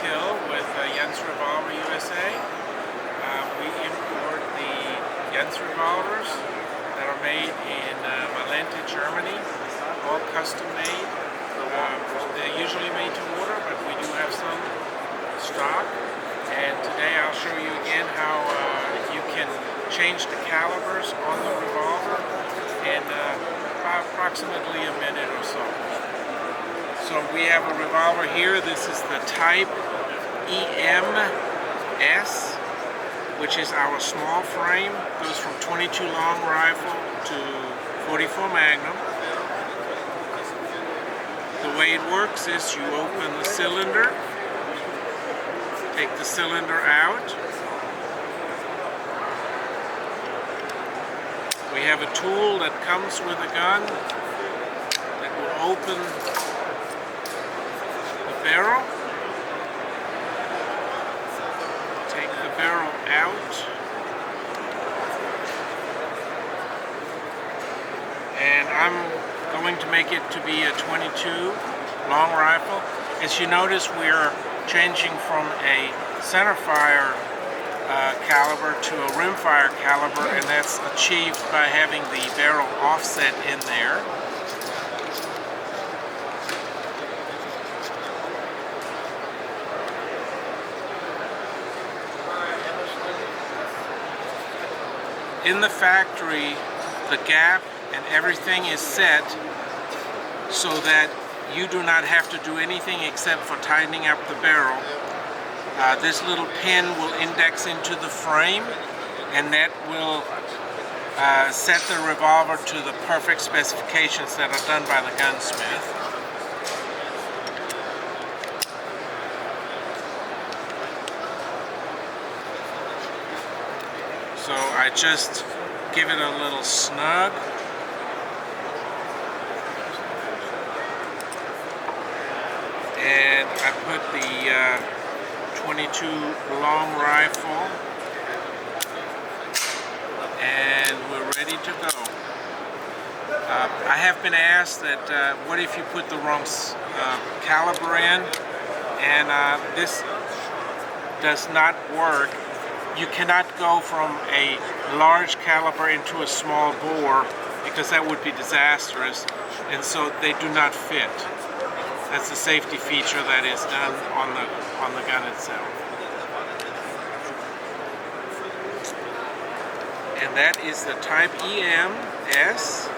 Hill with Janz Revolver USA. We import the Janz revolvers that are made in Malente, Germany, all custom made. They're usually made to order, but we do have some stock. And today I'll show you again how you can change the calibers on the revolver in approximately a minute or so. So we have a revolver here. This is the type EMS, which is our small frame. Goes from 22 long rifle to 44 Magnum. The way it works is you open the cylinder, take the cylinder out. We have a tool that comes with a gun that will open barrel. Take the barrel out, and I'm going to make it to be a 22 long rifle. As you notice, we're changing from a centerfire caliber to a rimfire caliber, and that's achieved by having the barrel offset in there. In the factory, the gap and everything is set so that you do not have to do anything except for tightening up the barrel. This little pin will index into the frame, and that will set the revolver to the perfect specifications that are done by the gunsmith. So I just give it a little snug. And I put the 22 long rifle, and we're ready to go. I have been asked that what if you put the wrong caliber in, and this does not work. You cannot go from a large caliber into a small bore, because that would be disastrous, and so they do not fit. That's a safety feature that is done on the gun itself. And that is the type EMS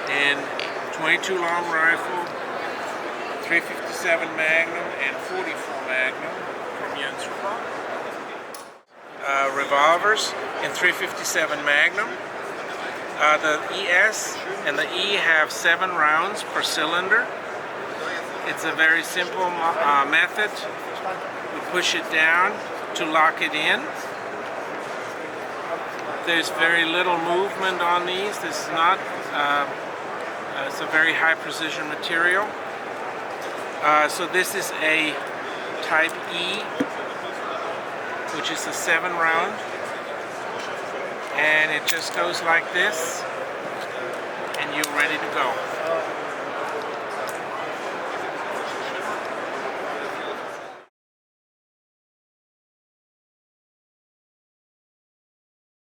in 22 long rifle, 357 Magnum, and 44 Magnum from Janz Revolver. Revolvers in 357 Magnum. The ES and the E have 7 rounds per cylinder. It's a very simple method. We push it down to lock it in. There's very little movement on these. This is not, it's a very high precision material. So this is a type E, which is a 7 round, and it just goes like this, and you're ready to go.